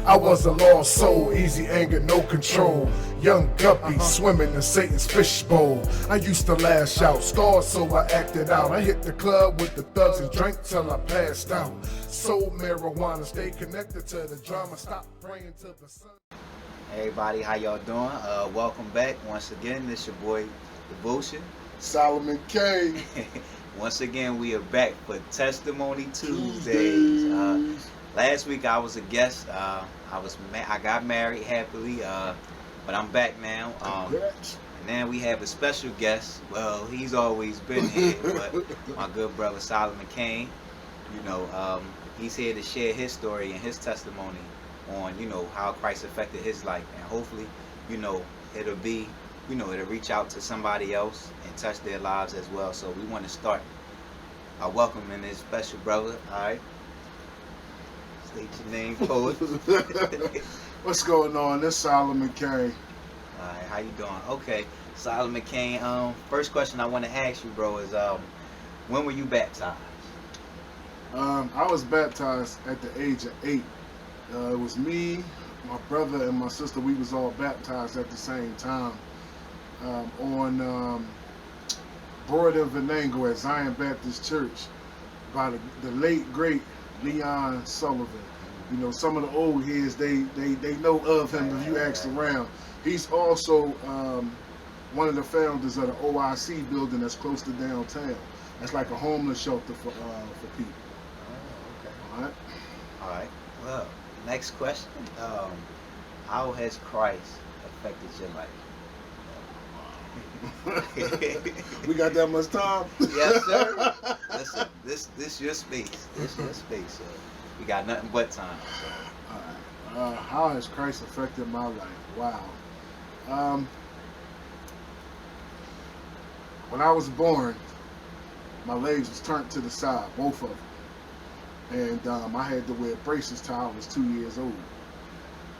I was a lost soul, easy anger, no control. Young guppy swimming in Satan's fishbowl. I used to lash out, scarred so I acted out. I hit the club with the thugs and drank till I passed out. Sold marijuana, stay connected to the drama. Stop praying to the sun. Hey everybody, how y'all doing? Welcome back once again. This your boy Devotion. Solomon CAIN. Once again, we are back for Testimony Tuesdays. Last week I was a guest. I got married happily, but I'm back now. Congrats. And then we have a special guest. Well, he's always been here, but my good brother Solomon CAIN. You know, he's here to share his story and his testimony on, you know, how Christ affected his life, and hopefully, you know, it'll reach out to somebody else and touch their lives as well. So we want to start our welcoming this special brother. All right, state your name, poet. What's going on? This Solomon CAIN. All right, how you doing? Okay, Solomon CAIN. First question I want to ask you, bro, is when were you baptized? I was baptized at the age of 8. It was me, my brother, and my sister. We was all baptized at the same time on Broad and Venango at Zion Baptist Church by the late great Leon Sullivan. You know, some of the old heads they know of him if you ask around. He's also one of the founders of the OIC building that's close to downtown. That's like a homeless shelter for people. Oh, okay. All right. All right. Well, next question. How has Christ affected your life? We got that much time? Yes, sir. Listen, this your space. This your space, sir. We got nothing but time. So. All right. How has Christ affected my life? Wow. When I was born, my legs was turned to the side, both of them. And I had to wear braces till I was 2 years old.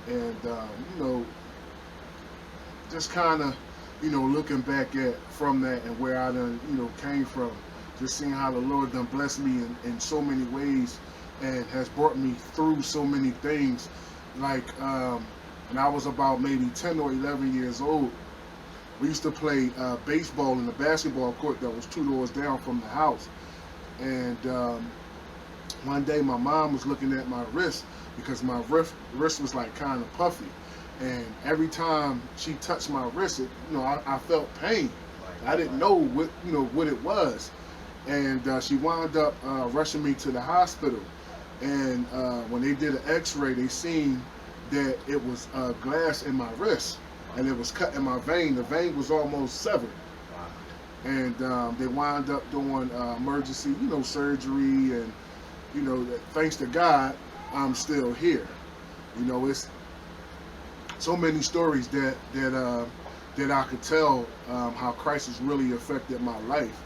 And, you know, just kind of, you know, looking back at from that and where I done, you know, came from, just seeing how the Lord done blessed me in so many ways and has brought me through so many things. Like, when I was about maybe 10 or 11 years old, we used to play baseball in the basketball court that was 2 doors down from the house. And one day my mom was looking at my wrist because my wrist was like kind of puffy. And every time she touched my wrist, you know, I felt pain. I didn't know what it was. And she wound up rushing me to the hospital. And when they did an x-ray, they seen that it was glass in my wrist. And it was cutting my vein. The vein was almost severed. And they wound up doing emergency, you know, surgery. And, you know, thanks to God, I'm still here. You know, it's so many stories that I could tell how Christ has really affected my life.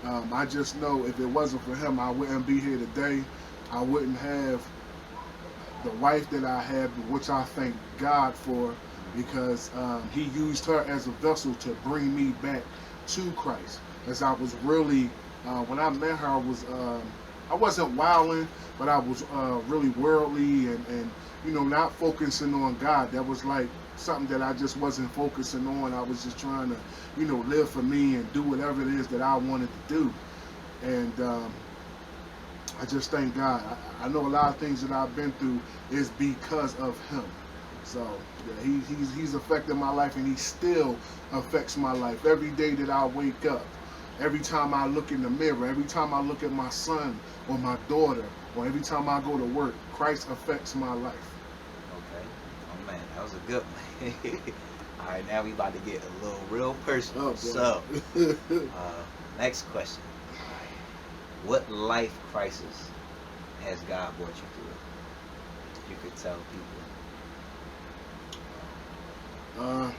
I just know if it wasn't for him, I wouldn't be here today. I wouldn't have the wife that I have, which I thank God for, because he used her as a vessel to bring me back to Christ. As I was really, when I met her, I wasn't wilding, but I was really worldly and you know, not focusing on God. That was like something that I just wasn't focusing on. I was just trying to, you know, live for me and do whatever it is that I wanted to do. And I just thank God. I know a lot of things that I've been through is because of him. So yeah, he's affected my life, and he still affects my life. Every day that I wake up, every time I look in the mirror, every time I look at my son or my daughter, or every time I go to work, Christ affects my life. Okay. Oh man, that was a good one. All right, now we about to get a little real personal. Oh, so, next question. What life crisis has God brought you through? If you could tell people. Wow.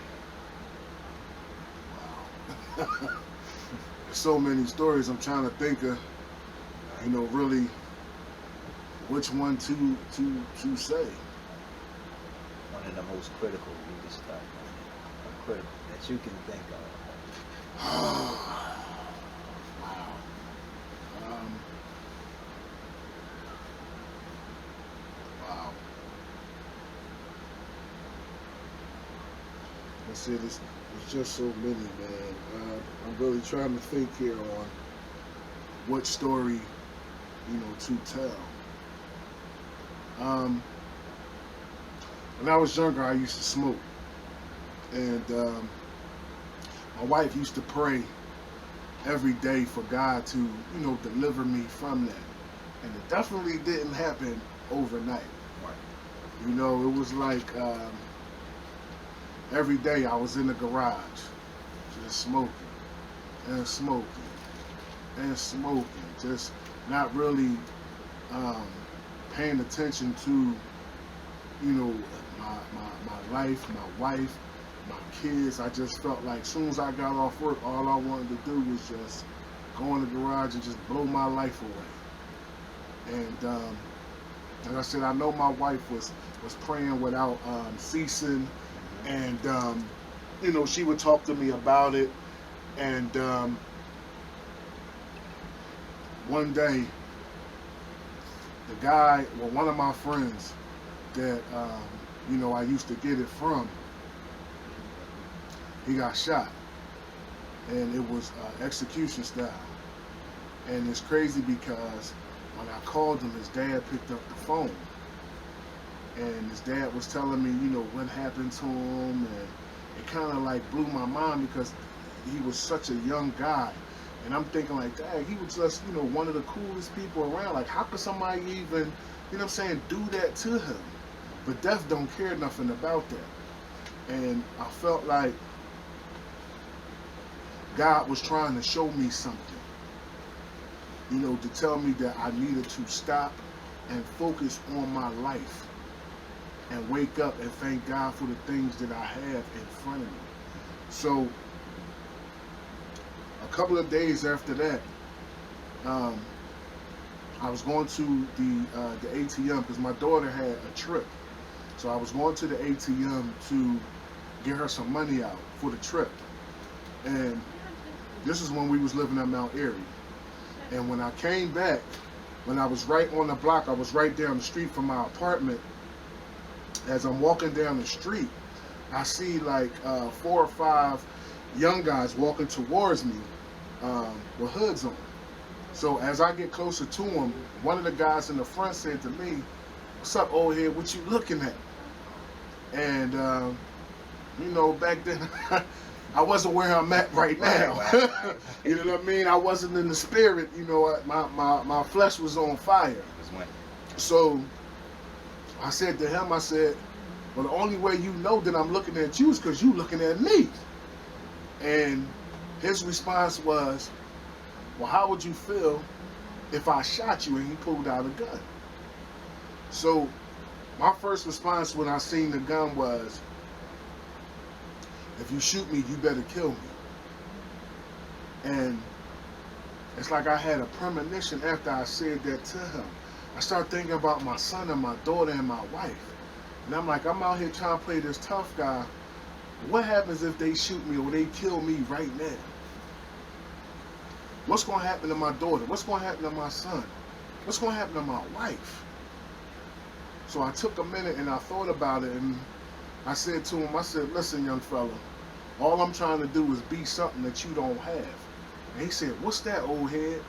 So many stories. I'm trying to think of, you know, really which one to say. One of the most critical you can start. Critical that you can think of. Wow. I said, it's just so many, man. I'm really trying to think here on what story, to tell. When I was younger, I used to smoke, and my wife used to pray every day for God to, deliver me from that. And it definitely didn't happen overnight. Right. It was like every day I was in the garage, just smoking and smoking and smoking, just not really paying attention to, my life, my wife, my kids. I just felt like as soon as I got off work, all I wanted to do was just go in the garage and just blow my life away. And like I said, I know my wife was praying without ceasing, and she would talk to me about it. And one day, one of my friends that I used to get it from, he got shot, and it was execution style. And it's crazy because when I called him, his dad picked up the phone, and his dad was telling me, what happened to him, and it kind of like blew my mind because he was such a young guy, and I'm thinking like, dang, he was just, one of the coolest people around. Like, how could somebody even, do that to him? But death don't care nothing about that. And I felt like God was trying to show me something, to tell me that I needed to stop and focus on my life and wake up and thank God for the things that I have in front of me. So a couple of days after that, I was going to the ATM because my daughter had a trip. So I was going to the ATM to get her some money out for the trip. And this is when we was living at Mount Airy. And when I came back, when I was right on the block, I was right down the street from my apartment. As I'm walking down the street, I see like 4 or 5 young guys walking towards me with hoods on. So as I get closer to them, one of the guys in the front said to me, "What's up, old head? What you looking at?" And back then I wasn't where I'm at right now. Right. You know what I mean? I wasn't in the spirit. My flesh was on fire. So I said to him, I said, "Well, the only way you know that I'm looking at you is because you looking at me." And his response was, "Well, how would you feel if I shot you?" And he pulled out a gun. So my first response when I seen the gun was, "If you shoot me, you better kill me." And it's like I had a premonition after I said that to him. I started thinking about my son and my daughter and my wife. And I'm like, I'm out here trying to play this tough guy. What happens if they shoot me or they kill me right now? What's going to happen to my daughter? What's going to happen to my son? What's going to happen to my wife? So I took a minute and I thought about it, and I said to him, I said, "Listen, young fella, all I'm trying to do is be something that you don't have." And he said, "What's that, old head?"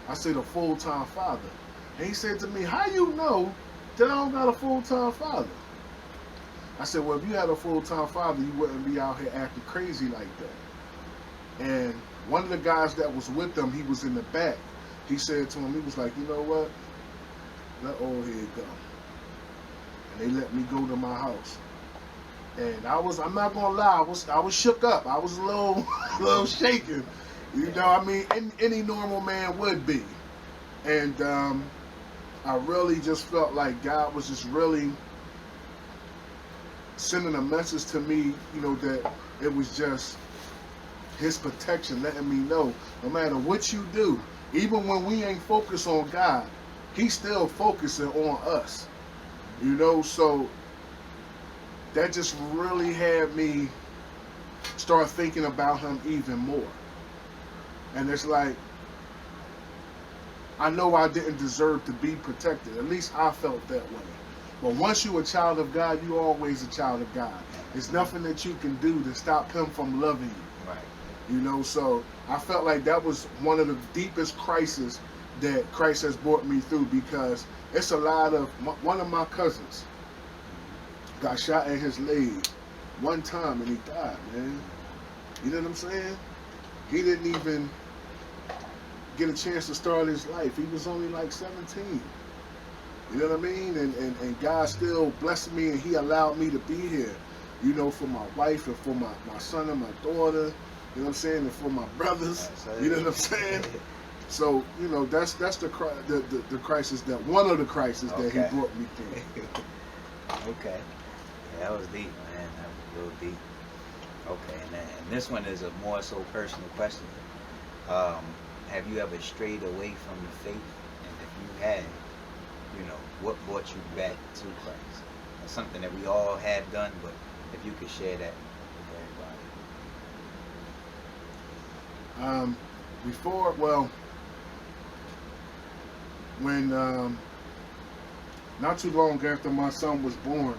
I said, "A full-time father." And he said to me, "How you know that I don't got a full-time father?" I said, "Well, if you had a full-time father, you wouldn't be out here acting crazy like that." And one of the guys that was with them, he was in the back. He said to him, he was like, "You know what? Let old head go." And they let me go to my house. And I'm not gonna lie, I was shook up. I was a little shaken. Any normal man would be. And I really just felt like God was just really sending a message to me, that it was just His protection, letting me know no matter what you do, even when we ain't focused on God, He's still focusing on us. So that just really had me start thinking about Him even more. And it's like, I know I didn't deserve to be protected. At least I felt that way. But once you're a child of God, you're always a child of God. There's nothing that you can do to stop him from loving you. Right. You know, so I felt like that was one of the deepest crises that Christ has brought me through, because it's a lot of, one of my cousins got shot in his leg one time and he died, man. You know what I'm saying? He didn't even get a chance to start his life. He was only like 17. You know what I mean? And God still blessed me, and he allowed me to be here, you know, for my wife and for my son and my daughter, you know what I'm saying, and for my brothers, you know what I'm saying? So, you know, that's the crisis, that one of the crises that he brought me through. Okay. Yeah, that was deep, man. That was real deep. Okay, and this one is a more so personal question. Have you ever strayed away from the faith? And if you had, you know, what brought you back to Christ? That's something that we all have done, but if you could share that with everybody. Before, well, when not too long after my son was born,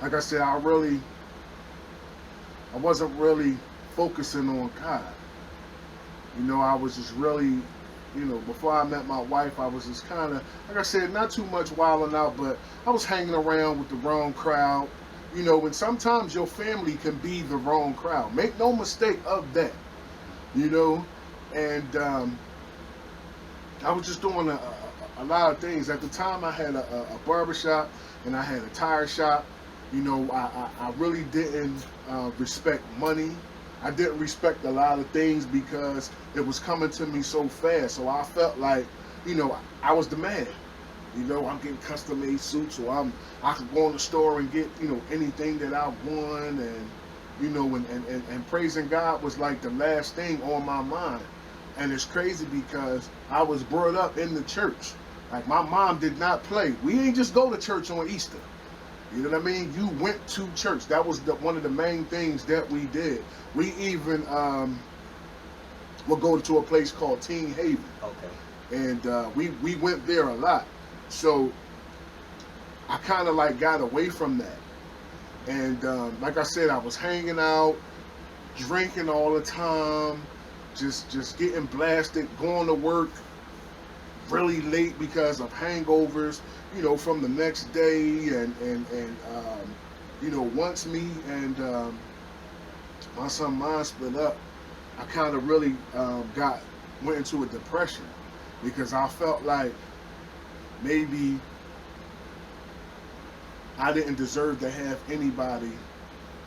like I said, I wasn't really focusing on God. You know, I was just really, you know, before I met my wife, I was just kind of, like I said, not too much wilding out, but I was hanging around with the wrong crowd. You know, and sometimes your family can be the wrong crowd. Make no mistake of that. You know, and I was just doing a lot of things. At the time, I had a barber shop and I had a tire shop. You know, I really didn't respect money. I didn't respect a lot of things because it was coming to me so fast. So I felt like, you know, I was the man. You know, I'm getting custom-made suits, so I could go in the store and get, you know, anything that I want, and you know, and praising God was like the last thing on my mind. And it's crazy because I was brought up in the church. Like, my mom did not play. We ain't just go to church on Easter. You know what I mean? You went to church. That was one of the main things that we did. We even would go to a place called Teen Haven. Okay. And we went there a lot. So I kind of like got away from that. And like I said, I was hanging out, drinking all the time, just getting blasted, going to work really late because of hangovers, you know, from the next day. And you know, once me and my son mine split up, I kind of really went into a depression, because I felt like maybe I didn't deserve to have anybody,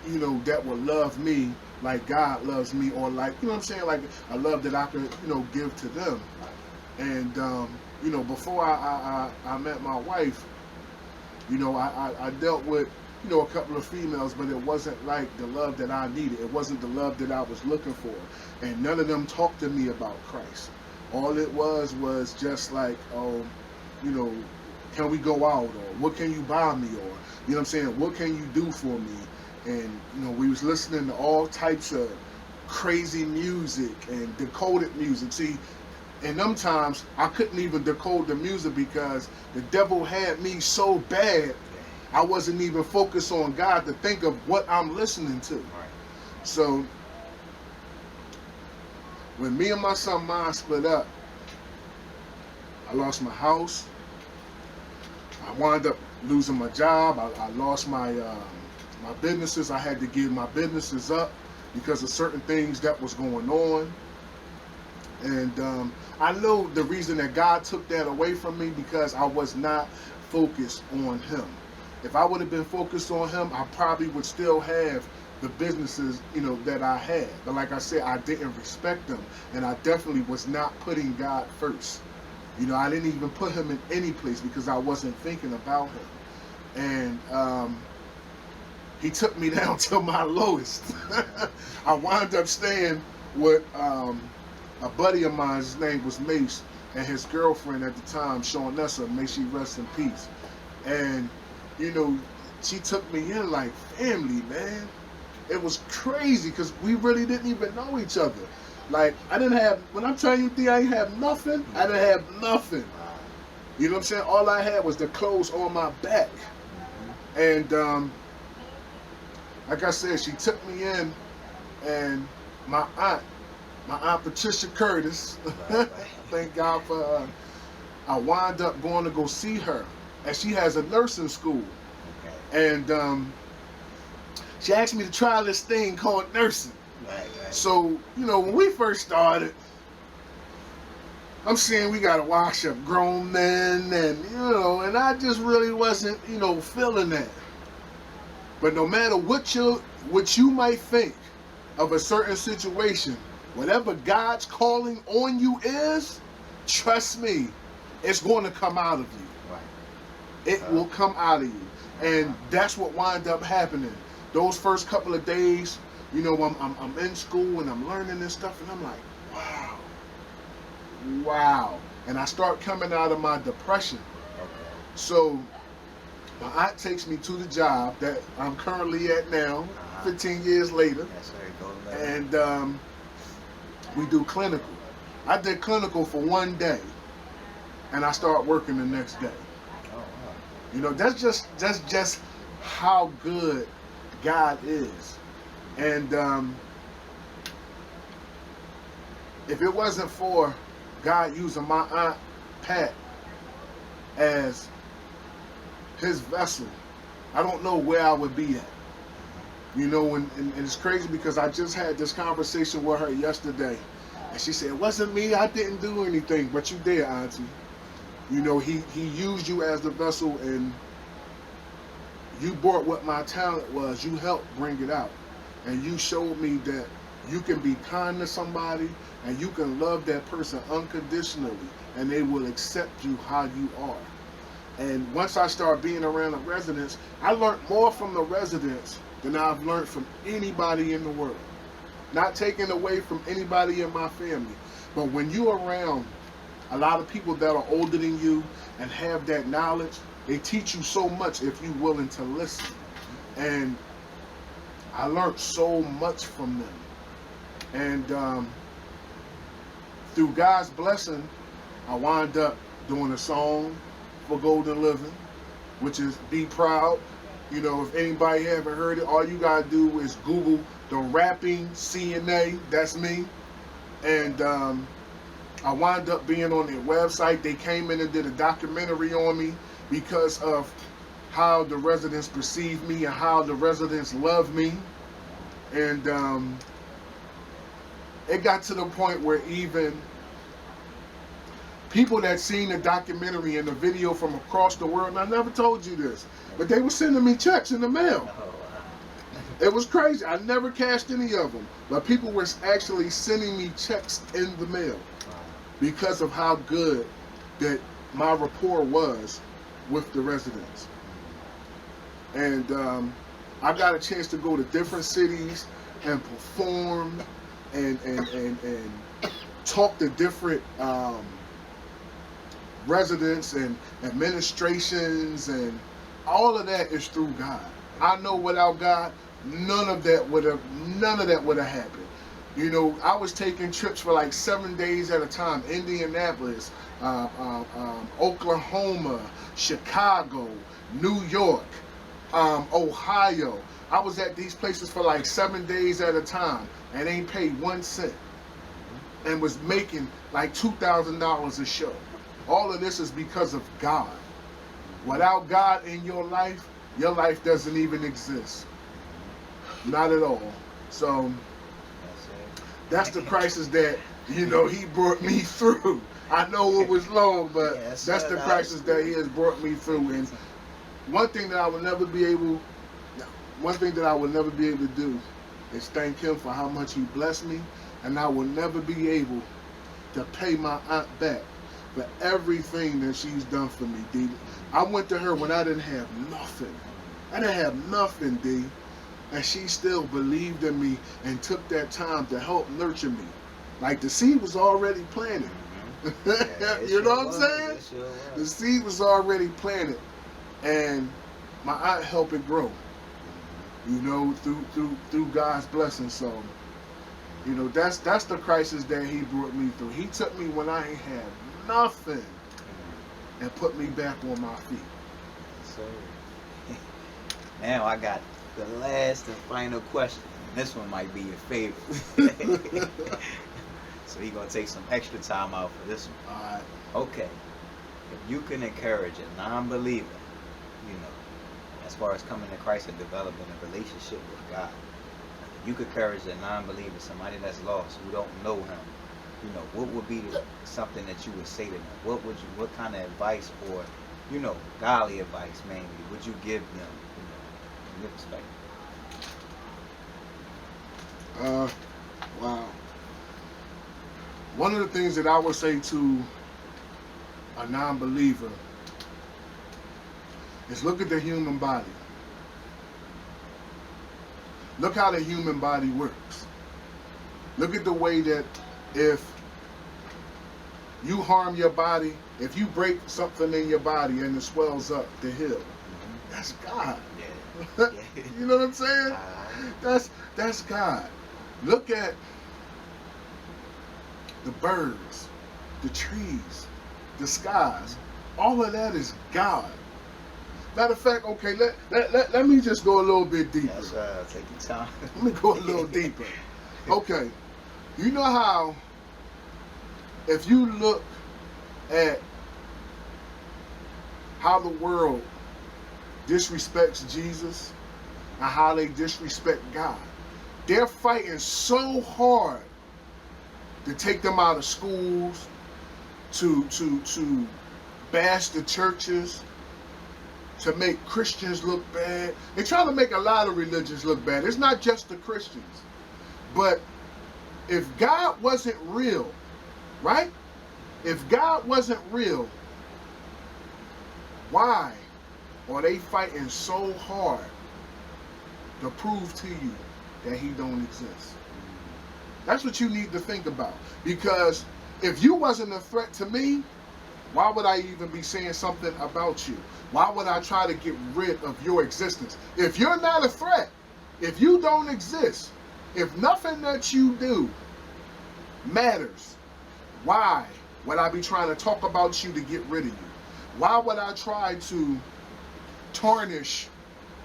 you know, that would love me like God loves me, or like, you know what I'm saying, like a love that I could, you know, give to them. And you know, before I met my wife, you know, I dealt with, you know, a couple of females, but it wasn't like the love that I needed. It wasn't the love that I was looking for. And none of them talked to me about Christ. All it was just like, oh, you know, can we go out, or what can you buy me, or, you know what I'm saying, what can you do for me? And, you know, we was listening to all types of crazy music and decoded music. See, in them times, I couldn't even decode the music because the devil had me so bad, I wasn't even focused on God to think of what I'm listening to. So when me and my son mine split up, I lost my house. I wound up losing my job. I lost my my businesses. I had to give my businesses up because of certain things that was going on. And I know the reason that God took that away from me, because I was not focused on Him. If I would have been focused on Him, I probably would still have the businesses, you know, that I had. But like I said, I didn't respect them, and I definitely was not putting God first. You know, I didn't even put Him in any place because I wasn't thinking about Him. And He took me down to my lowest. I wound up staying with a buddy of mine. His name was Mace, and his girlfriend at the time, Shawnessa, may she rest in peace. And, you know, she took me in like family, man. It was crazy because we really didn't even know each other. Like, I didn't have, when I'm telling you, I didn't have nothing. I didn't have nothing. You know what I'm saying? All I had was the clothes on my back. And like I said, she took me in, and my aunt Patricia Curtis, thank God for her, I wound up going to go see her. And she has a nursing school. Okay. And she asked me to try this thing called nursing. Right. So, you know, when we first started, I'm saying we gotta wash up grown men, and you know, and I just really wasn't, you know, feeling that. But no matter what you might think of a certain situation, whatever God's calling on you is, trust me, it's going to come out of you. Right. It will come out of you, and that's what wound up happening. Those first couple of days, you know, I'm in school and I'm learning this stuff, and I'm like, wow. And I start coming out of my depression. Okay. So my aunt takes me to the job that I'm currently at now, 15 years later. Yes, sir. Go to that. And we do clinical. I did clinical for one day, and I start working the next day. Oh, wow. You know, that's just how good God is. And if it wasn't for God using my Aunt Pat as his vessel, I don't know where I would be at. You know, and it's crazy because I just had this conversation with her yesterday, and she said, it wasn't me, I didn't do anything, but you did, Auntie. You know, he used you as the vessel, and you brought what my talent was. You helped bring it out, and you showed me that you can be kind to somebody, and you can love that person unconditionally, and they will accept you how you are. And once I started being around the residents, I learned more from the residents than I've learned from anybody in the world. Not taking away from anybody in my family, but when you're around a lot of people that are older than you and have that knowledge, they teach you so much if you're willing to listen. And I learned so much from them. And through God's blessing, I wound up doing a song for Golden Living, which is Be Proud. You know, if anybody haven't heard it, all you gotta do is Google the rapping CNA, that's me. And I wound up being on their website. They came in and did a documentary on me because of how the residents perceive me and how the residents love me. And it got to the point where even people that seen the documentary and the video from across the world, and I never told you this, but they were sending me checks in the mail. Oh, wow. It was crazy. I never cashed any of them, but people were actually sending me checks in the mail because of how good that my rapport was with the residents. And I got a chance to go to different cities and perform and talk to different residents and administrations, and all of that is through God. I know without God, none of that would have happened. You know, I was taking trips for like 7 days at a time. Indianapolis, Oklahoma, Chicago, New York, Ohio. I was at these places for like 7 days at a time and ain't paid 1 cent, and was making like $2,000 a show. All of this is because of God. Without God in your life doesn't even exist. Not at all. So that's the crisis that, you know, he brought me through. I know it was long, but Yes, that's the crisis that he has brought me through. And one thing that I will never be able to do is thank him for how much he blessed me, and I will never be able to pay my aunt back for everything that she's done for me, D. I went to her when I didn't have nothing. I didn't have nothing, D. And she still believed in me and took that time to help nurture me. Like the seed was already planted. Yeah, You know what I'm sure saying? was. It sure was. The seed was already planted, and my aunt helped it grow. You know, through God's blessing. So, you know, that's the crisis that he brought me through. He took me when I ain't had nothing, and put me back on my feet. So now I got the last and final question. This one might be your favorite. So you're gonna take some extra time out for this one. All right. Okay. If you can encourage a non-believer, you know, as far as coming to Christ and developing a relationship with God, if you could encourage a non-believer, somebody that's lost, who don't know Him, you know, what would be something that you would say to them? What kind of advice, or, you know, godly advice mainly, would you give them, you know, from your perspective? Wow. One of the things that I would say to a non-believer is look at the human body. Look how the human body works. Look at the way that if you harm your body, if you break something in your body and it swells up the hill, that's God. Yeah. You know what I'm saying? That's God. Look at the birds, the trees, the skies. All of that is God. Matter of fact, okay, let me just go a little bit deeper. Yes, sir. Take your time. Let me go a little deeper. Okay, you know how if you look at how the world disrespects Jesus and how they disrespect God, they're fighting so hard to take them out of schools, to bash the churches, to make Christians look bad. They're trying to make a lot of religions look bad. It's not just the Christians. But if God wasn't real, right? If God wasn't real, why are they fighting so hard to prove to you that He don't exist? That's what you need to think about. Because if you wasn't a threat to me, why would I even be saying something about you? Why would I try to get rid of your existence? If you're not a threat, if you don't exist, if nothing that you do matters, why would I be trying to talk about you to get rid of you? Why would I try to tarnish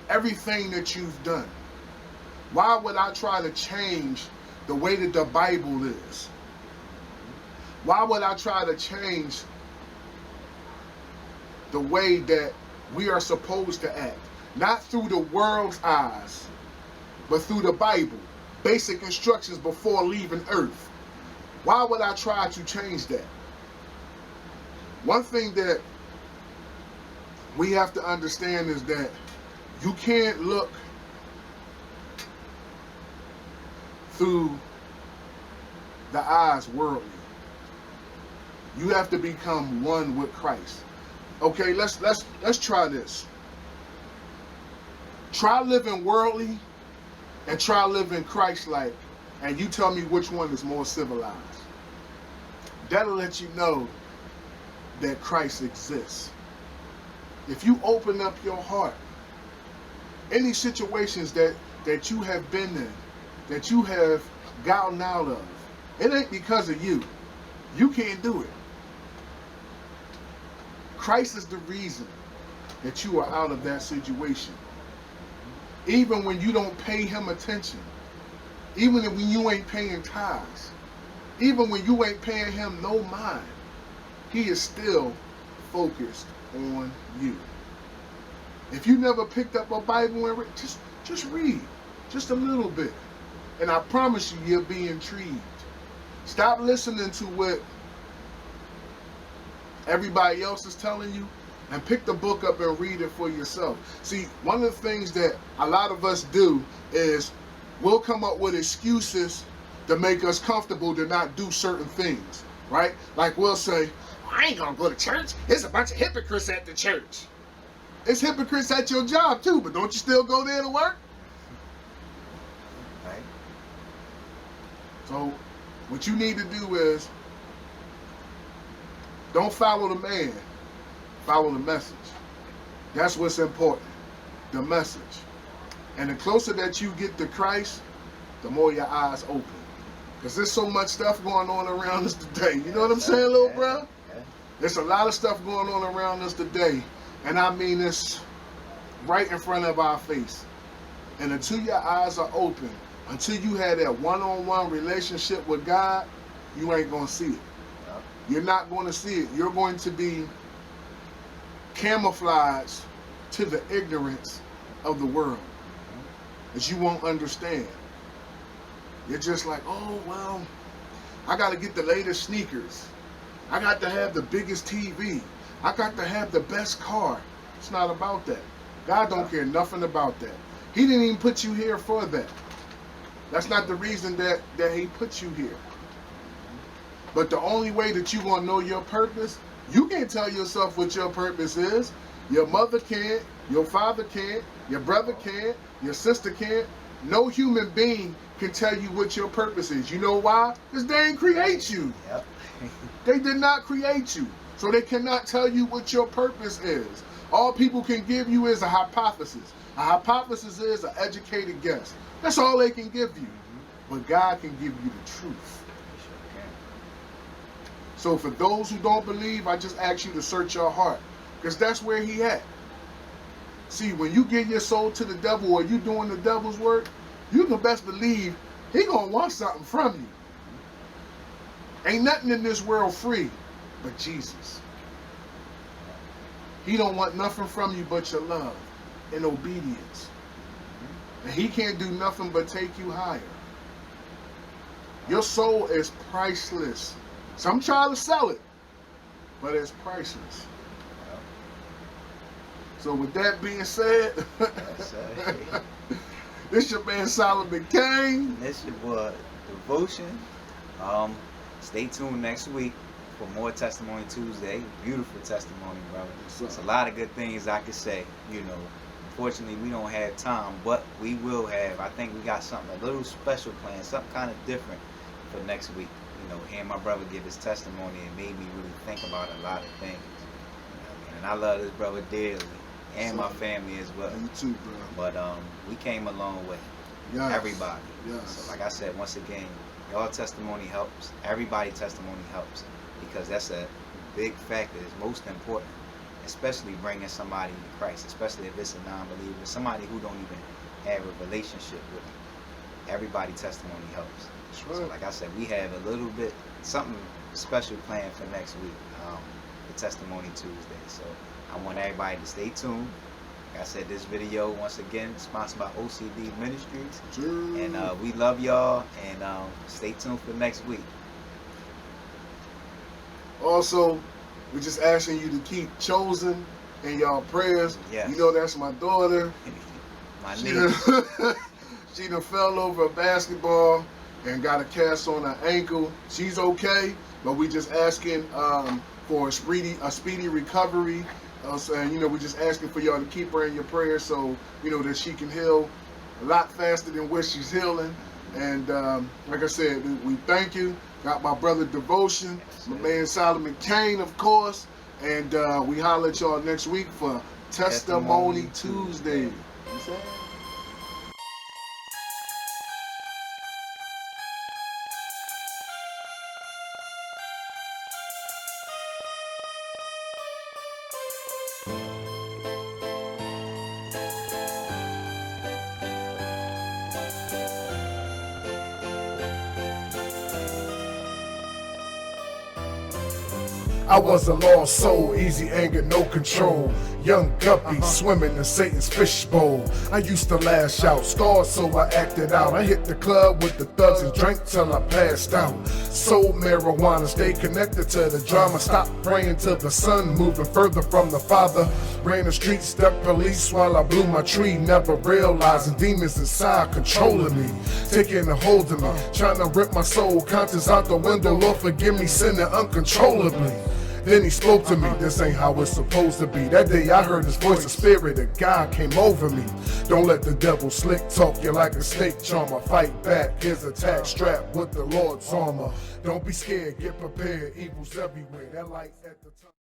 everything that you've done? Why would I try to change the way that the Bible is? Why would I try to change the way that we are supposed to act? Not through the world's eyes, but through the Bible. Basic instructions before leaving earth. Why would I try to change that? One thing that we have to understand is that you can't look through the eyes worldly. You have to become one with Christ. Okay, let's try this. Try living worldly and try living Christ-like, and you tell me which one is more civilized. That'll let you know that Christ exists. If you open up your heart, any situations that you have been in, that you have gotten out of, it ain't because of you. You can't do it. Christ is the reason that you are out of that situation. Even when you don't pay Him attention, even when you ain't paying tithes, even when you ain't paying Him no mind, He is still focused on you. If you never picked up a Bible and read, just read, just a little bit, and I promise you, you'll be intrigued. Stop listening to what everybody else is telling you, and pick the book up and read it for yourself. See, one of the things that a lot of us do is we'll come up with excuses to make us comfortable to not do certain things, right? Like we'll say, I ain't gonna go to church. There's a bunch of hypocrites at the church. It's hypocrites at your job too, but don't you still go there to work? Right. So what you need to do is don't follow the man, follow the message. That's what's important, the message. And the closer that you get to Christ, the more your eyes open. Because there's so much stuff going on around us today. You know what I'm saying, little bro? Yeah. There's a lot of stuff going on around us today, and I mean this right in front of our face. And until your eyes are open, until you have that one-on-one relationship with God, you ain't going to see it. Yep. You're not going to see it. You're going to be camouflaged to the ignorance of the world, that you won't understand. You're just like, oh, well, I got to get the latest sneakers. I got to have the biggest TV. I got to have the best car. It's not about that. God don't care nothing about that. He didn't even put you here for that. That's not the reason that he put you here. But the only way that you're going to know your purpose, you can't tell yourself what your purpose is. Your mother can't. Your father can't. Your brother can't. Your sister can't. No human being can tell you what your purpose is. You know why? Because they didn't create you. Yep. They did not create you. So they cannot tell you what your purpose is. All people can give you is a hypothesis. A hypothesis is an educated guess. That's all they can give you. But God can give you the truth. So for those who don't believe, I just ask you to search your heart. Because that's where he at. See, when you give your soul to the devil or you doing the devil's work, you can best believe he gonna want something from you. Ain't nothing in this world free but Jesus. He don't want nothing from you but your love and obedience. And he can't do nothing but take you higher. Your soul is priceless. Some try to sell it, but it's priceless. So with that being said, this your man Solomon CAIN. This your boy Devotion. Stay tuned next week for more Testimony Tuesday. Beautiful testimony, brother. It's a lot of good things I could say. You know, unfortunately we don't have time, but we will have. I think we got something a little special planned, something kind of different for next week. You know, hearing my brother give his testimony, it made me really think about a lot of things. You know what I mean? And I love this brother dearly, and my family as well. You too, bro. But we came a long way. Yes. Everybody. Yes. So like I said, once again, y'all testimony helps. Everybody testimony helps, because that's a big factor. It's most important, especially bringing somebody to Christ, especially if it's a non-believer, somebody who don't even have a relationship with him. Everybody testimony helps. That's right. So like I said, we have a little bit, something special planned for next week, the Testimony Tuesday. So I want everybody to stay tuned. Like I said, this video, once again, sponsored by OCD Ministries. Sure. And we love y'all, and stay tuned for next week. Also, we're just asking you to keep Chosen in y'all prayers. Yes. You know that's my daughter. My She niece. done, she done fell over a basketball and got a cast on her ankle. She's okay, but we just asking for a speedy recovery. And you know, we're just asking for y'all to keep her in your prayers, so you know that she can heal a lot faster than where she's healing. And like I said, we thank you. Got my brother Devotion, my man Solomon CAIN, of course, and we holler at y'all next week for Testimony Tuesday. I was a lost soul, easy anger, no control. Young guppy swimming in Satan's fishbowl. I used to lash out, scarred so I acted out. I hit the club with the thugs and drank till I passed out. Sold marijuana, stay connected to the drama. Stopped praying to the sun, moving further from the Father. Ran the streets, ducked police while I blew my tree. Never realizing demons inside controlling me, taking a hold of me, trying to rip my soul conscience out the window. Lord, forgive me, sinning uncontrollably. Then he spoke to me, this ain't how it's supposed to be. That day I heard his voice, the spirit of God came over me. Don't let the devil slick talk you like a snake charmer. Fight back, his attack, strapped with the Lord's armor. Don't be scared, get prepared, evil's everywhere. That light at the top.